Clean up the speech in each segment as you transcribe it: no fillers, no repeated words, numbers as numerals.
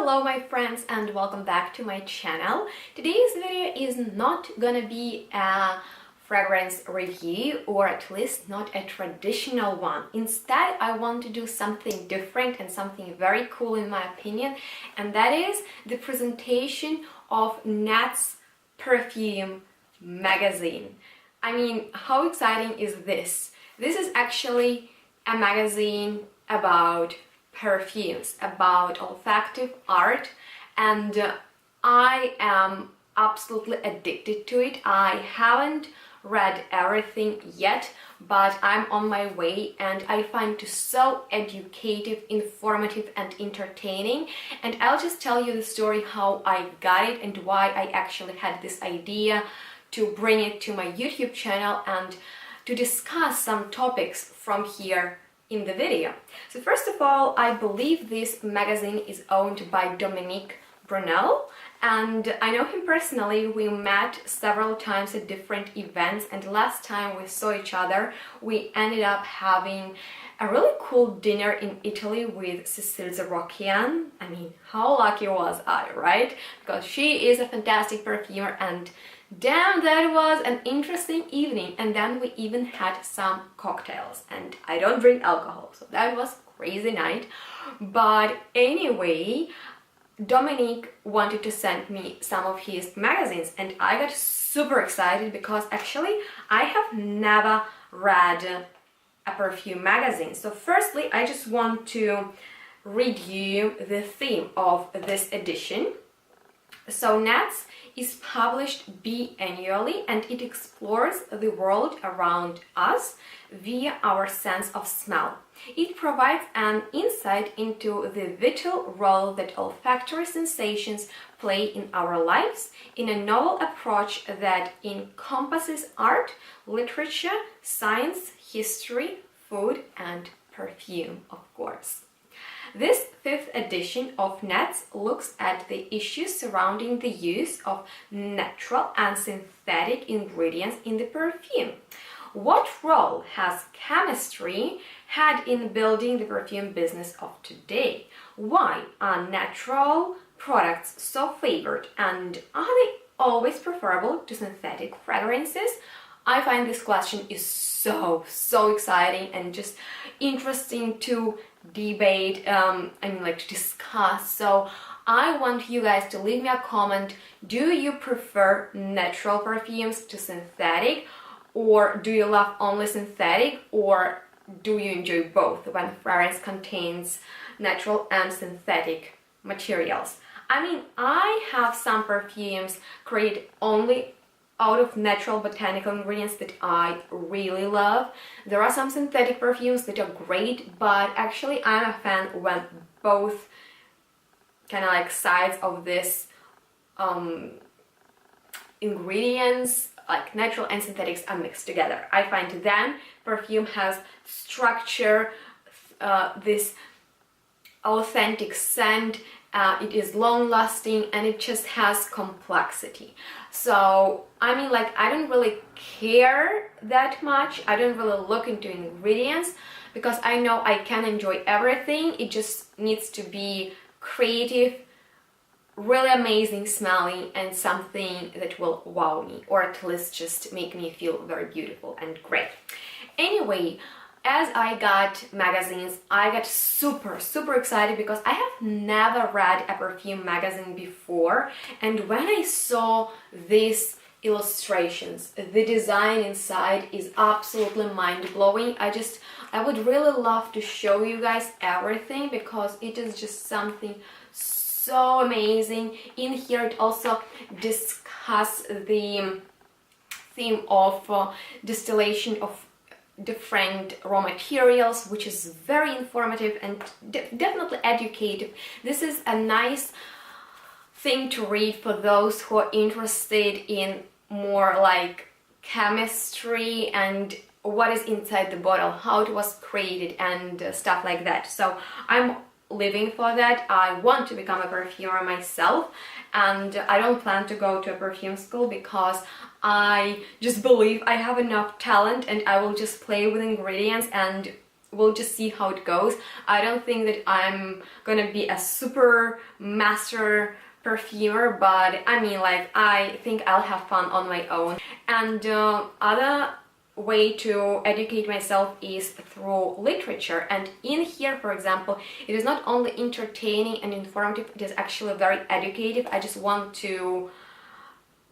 Hello my friends and welcome back to my channel. Today's video is not gonna be a fragrance review, or at least not a traditional one. Instead, I want to do something different and something very cool in my opinion, and that is the presentation of NEZ Perfume Magazine. I mean, how exciting is this? This is actually a magazine about perfumes, about olfactive art, and I am absolutely addicted to it. I haven't read everything yet, but I'm on my way, and I find it so educative, informative and entertaining. And I'll just tell you the story how I got it and why I actually had this idea to bring it to my YouTube channel and to discuss some topics from here in the video. So first of all, I believe this magazine is owned by Dominique Brunel, and I know him personally. We met several times at different events, and last time we saw each other we ended up having a really cool dinner in Italy with Cécile Zarokian. I mean, how lucky was I, right? Because she is a fantastic perfumer, and damn, that was an interesting evening. And then we even had some cocktails, and I don't drink alcohol, so that was a crazy night. But anyway, Dominique wanted to send me some of his magazines, and I got super excited because actually I have never read a perfume magazine. So firstly, I just want to read you the theme of this edition. So NEZ is published biannually, and it explores the world around us via our sense of smell. It provides an insight into the vital role that olfactory sensations play in our lives, in a novel approach that encompasses art, literature, science, history, food and perfume, of course. This fifth edition of NEZ looks at the issues surrounding the use of natural and synthetic ingredients in the perfume. What role has chemistry had in building the perfume business of today? Why are natural products so favored, and are they always preferable to synthetic fragrances? I find this question is so exciting and just interesting to debate, to discuss. So I want you guys to leave me a comment. Do you prefer natural perfumes to synthetic, or do you love only synthetic, or do you enjoy both when fragrance contains natural and synthetic materials? I mean, I have some perfumes created only out of natural botanical ingredients that I really love. There are some synthetic perfumes that are great, but actually I'm a fan when both kind of like sides of this ingredients, like natural and synthetics, are mixed together. I find then perfume has structure, this authentic scent. It is long-lasting, and it just has complexity. So, I mean, like, I don't really care that much. I don't really look into ingredients because I know I can enjoy everything. It just needs to be creative, really amazing smelling, and something that will wow me, or at least just make me feel very beautiful and great. Anyway, as I got magazines, I got super excited because I have never read a perfume magazine before, and when I saw these illustrations, the design inside is absolutely mind-blowing. I would really love to show you guys everything because it is just something so amazing. In here it also discusses the theme of distillation of different raw materials, which is very informative and definitely educative. This is a nice thing to read for those who are interested in more like chemistry and what is inside the bottle, how it was created and stuff like that. So I'm living for that. I want to become a perfumer myself, and I don't plan to go to a perfume school because I just believe I have enough talent and I will just play with ingredients and we'll just see how it goes. I don't think that I'm gonna be a super master perfumer, but I mean, like, I think I'll have fun on my own. And other way to educate myself is through literature, and in here, for example, it is not only entertaining and informative, it is actually very educative. I just want to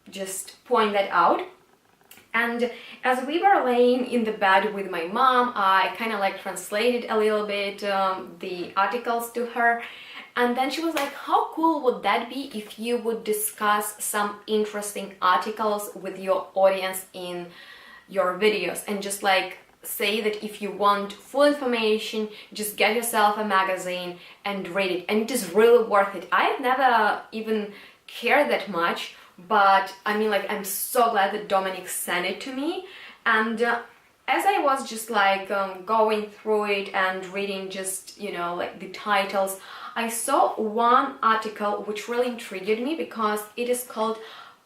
just point that out. And as we were laying in the bed with my mom, I kind of like translated a little bit the articles to her, and then she was like, how cool would that be if you would discuss some interesting articles with your audience in your videos, and just like say that if you want full information, just get yourself a magazine and read it, and it is really worth it. I've never even cared that much, but I mean, like, I'm so glad that Dominic sent it to me. And as I was just like going through it and reading just, you know, like the titles, I saw one article which really intrigued me because it is called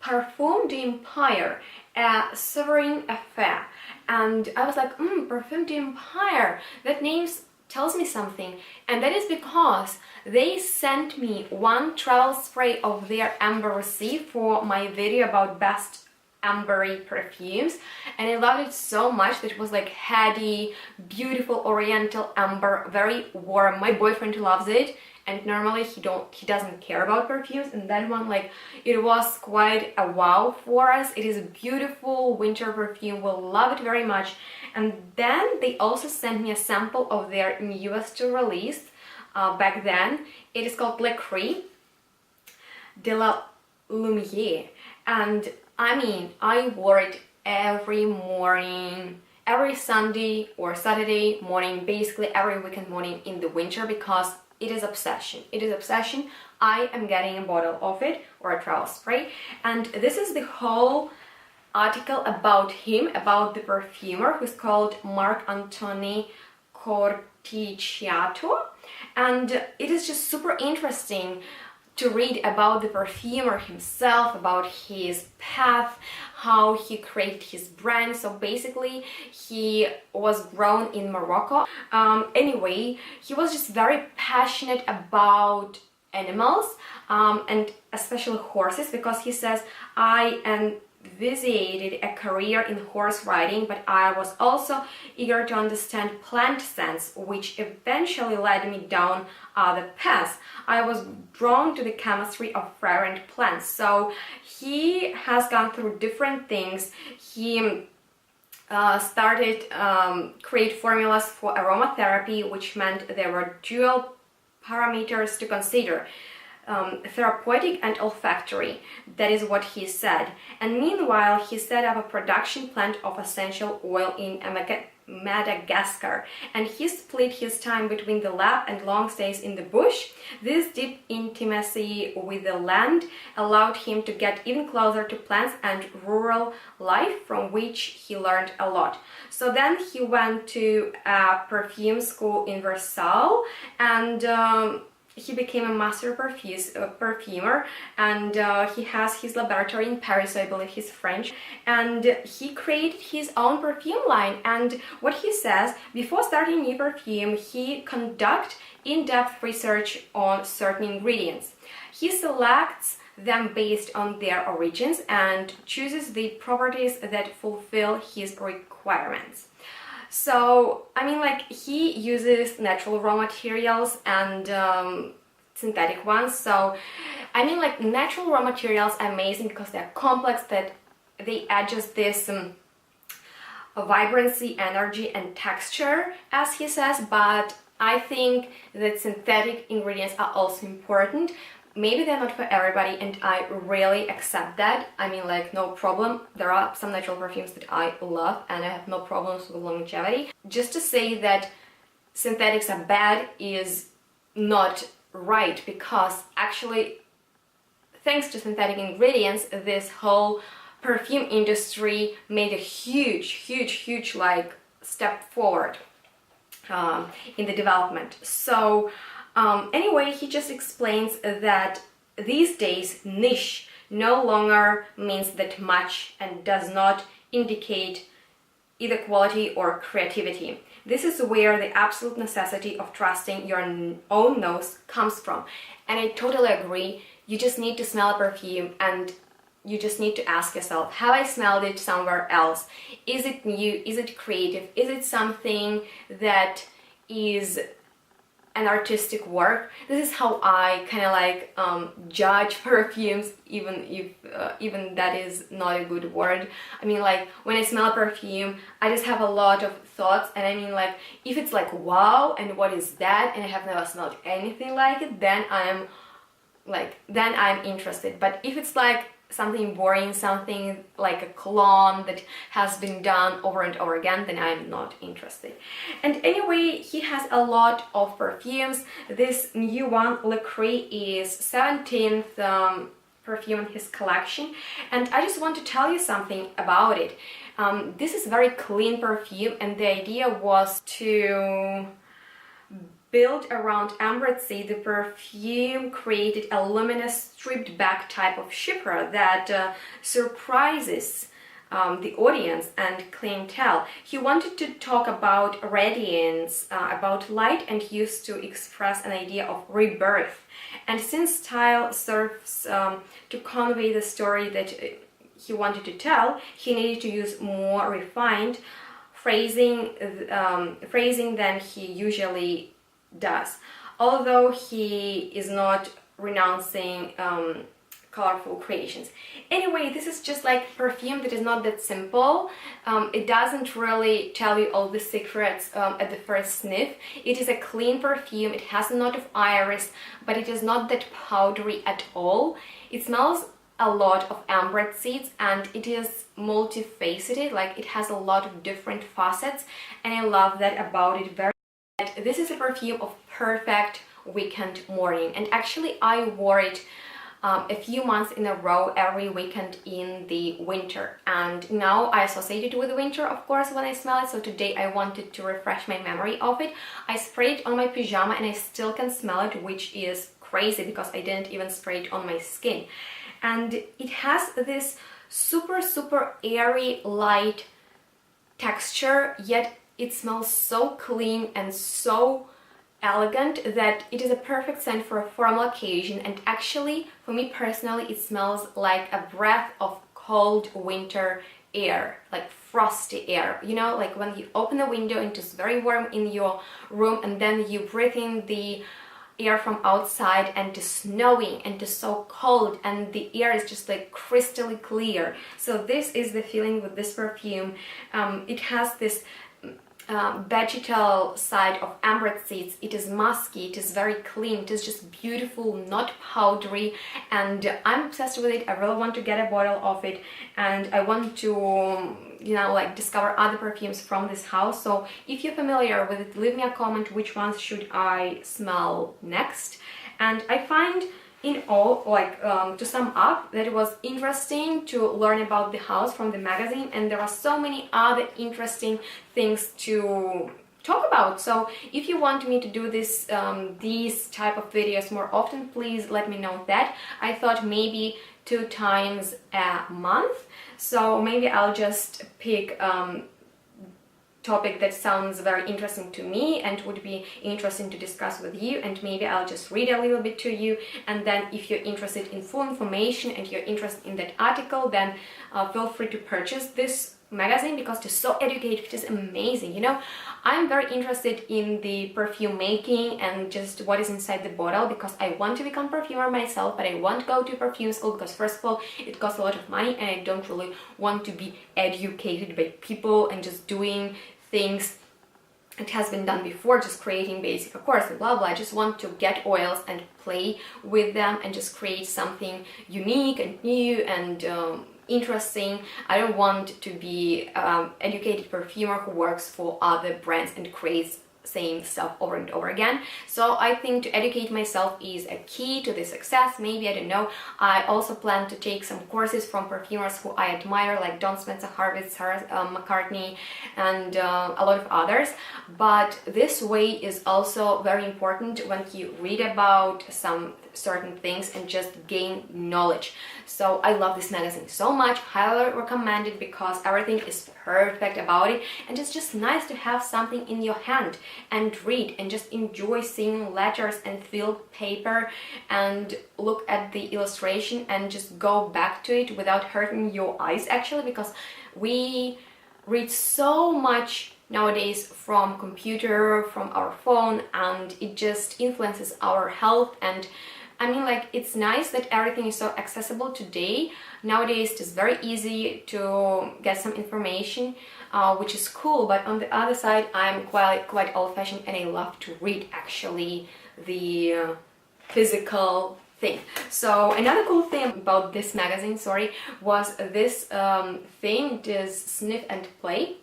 Parfum d'Empire, a Sovereign Affair. And I was like, Parfum d'Empire, that name tells me something. And that is because they sent me one travel spray of their AMBERY for my video about best AMBERY perfumes, and I loved it so much that it was like heady, beautiful oriental amber, very warm. My boyfriend loves it, and normally he doesn't care about perfumes, and that one, like, it was quite a wow for us. It is a beautiful winter perfume, we'll love it very much. And then they also sent me a sample of their newest release back then. It is called Le Cri de la Lumière, and I mean, I wore it every morning, every Sunday or Saturday morning, basically every weekend morning in the winter, because it is obsession. It is obsession. I am getting a bottle of it, or a travel spray, and this is the whole article about him, about the perfumer, who's called Marc-Antoine Corticciato, and it is just super interesting to read about the perfumer himself, about his path, how he created his brand. So basically, he was grown in Morocco. Anyway, he was just very passionate about animals, and especially horses, because he says, I envisioned a career in horse riding, but I was also eager to understand plant scents, which eventually led me down other paths. I was drawn to the chemistry of fragrant plants. So he has gone through different things. He started create formulas for aromatherapy, which meant there were dual parameters to consider. Therapeutic and olfactory, that is what he said. And meanwhile, he set up a production plant of essential oil in Madagascar, and he split his time between the lab and long stays in the bush. This deep intimacy with the land allowed him to get even closer to plants and rural life, from which he learned a lot. So then he went to a perfume school in Versailles, and he became a master perfumer, and he has his laboratory in Paris, so I believe he's French, and he created his own perfume line. And what he says, before starting new perfume, he conducts in-depth research on certain ingredients. He selects them based on their origins and chooses the properties that fulfill his requirements. So, I mean, like, he uses natural raw materials and synthetic ones. So, I mean, like, natural raw materials are amazing because they're complex, that they add just this vibrancy, energy, and texture, as he says, but I think that synthetic ingredients are also important. Maybe they're not for everybody, and I really accept that. I mean, like, no problem. There are some natural perfumes that I love, and I have no problems with longevity. Just to say that synthetics are bad is not right, because actually, thanks to synthetic ingredients, this whole perfume industry made a huge like step forward in the development. So anyway, he just explains that these days niche no longer means that much and does not indicate either quality or creativity. This is where the absolute necessity of trusting your own nose comes from. And I totally agree. You just need to smell a perfume and you just need to ask yourself, have I smelled it somewhere else? Is it new? Is it creative? Is it something that is an artistic work? This is how I kind of like judge perfumes, even if even that is not a good word. I mean, like when I smell a perfume, I just have a lot of thoughts, and I mean, like if it's like wow, and what is that, and I have never smelled anything like it, then I'm interested. But if it's like something boring, something like a cologne that has been done over and over again, then I'm not interested. And anyway, he has a lot of perfumes. This new one, Le Cree, is 17th perfume in his collection, and I just want to tell you something about it. This is very clean perfume, and the idea was to built around amber seed. The perfume created a luminous stripped back type of shipper that surprises the audience and clientele. He wanted to talk about radiance, about light, and used to express an idea of rebirth. And since style serves to convey the story that he wanted to tell, he needed to use more refined phrasing than he usually does, although he is not renouncing colorful creations. Anyway, this is just like perfume that is not that simple. It doesn't really tell you all the secrets at the first sniff. It is a clean perfume. It has a note of iris, but it is not that powdery at all. It smells a lot of amber seeds, and it is multifaceted, like it has a lot of different facets, and I love that about it very. This is a perfume of perfect weekend morning, and actually I wore it a few months in a row every weekend in the winter, and now I associate it with winter, of course, when I smell it. So today I wanted to refresh my memory of it. I sprayed it on my pajama and I still can smell it, which is crazy because I didn't even spray it on my skin. And it has this super airy, light texture, yet it smells so clean and so elegant that it is a perfect scent for a formal occasion. And actually, for me personally, it smells like a breath of cold winter air, like frosty air, you know, like when you open the window and it's very warm in your room, and then you breathe in the air from outside and it's snowing and it's so cold and the air is just like crystal clear. So this is the feeling with this perfume. It has this vegetal side of amber seeds. It is musky, it is very clean, it is just beautiful, not powdery, and I'm obsessed with it. I really want to get a bottle of it, and I want to, you know, like discover other perfumes from this house. So if you're familiar with it, leave me a comment which ones should I smell next. And I find in all, like to sum up, that it was interesting to learn about the house from the magazine, and there are so many other interesting things to talk about. So if you want me to do this these type of videos more often, please let me know that. I thought maybe 2 times a month, so maybe I'll just pick topic that sounds very interesting to me and would be interesting to discuss with you, and maybe I'll just read a little bit to you, and then if you're interested in full information and you're interested in that article, then feel free to purchase this magazine because it's so educative. It is amazing, you know. I'm very interested in the perfume making and just what is inside the bottle, because I want to become perfumer myself, but I won't go to perfume school because first of all it costs a lot of money, and I don't really want to be educated by people and just doing things it has been done before, just creating basic accords and blah blah. I just want to get oils and play with them and just create something unique and new and interesting. I don't want to be educated perfumer who works for other brands and creates same stuff over and over again. So I think to educate myself is a key to the success. Maybe, I don't know. I also plan to take some courses from perfumers who I admire, like John Spencer, Harvey, Sarah McCartney, and a lot of others. But this way is also very important when you read about some certain things and just gain knowledge. So I love this magazine so much, highly recommend it because everything is perfect about it, and it's just nice to have something in your hand and read and just enjoy seeing letters and feel paper and look at the illustration and just go back to it without hurting your eyes, actually, because we read so much nowadays from computer, from our phone, and it just influences our health. And I mean, like, it's nice that everything is so accessible today. Nowadays it's very easy to get some information, which is cool, but on the other side I'm quite old-fashioned and I love to read actually the physical thing. So another cool thing about this magazine, was this thing, this sniff and play.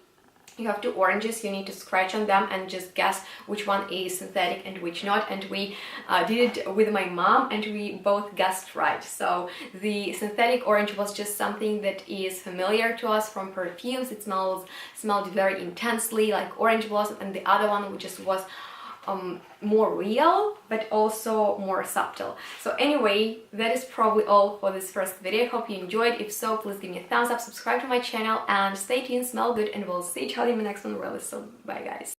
You have two oranges, you need to scratch on them and just guess which one is synthetic and which not, and we did it with my mom and we both guessed right. So the synthetic orange was just something that is familiar to us from perfumes. It smelled very intensely like orange blossom, and the other one just was more real but also more subtle. So anyway, that is probably all for this first video. I hope you enjoyed. If so, please give me a thumbs up, subscribe to my channel, and stay tuned, smell good, and we'll see each other in the next one really soon. Bye guys.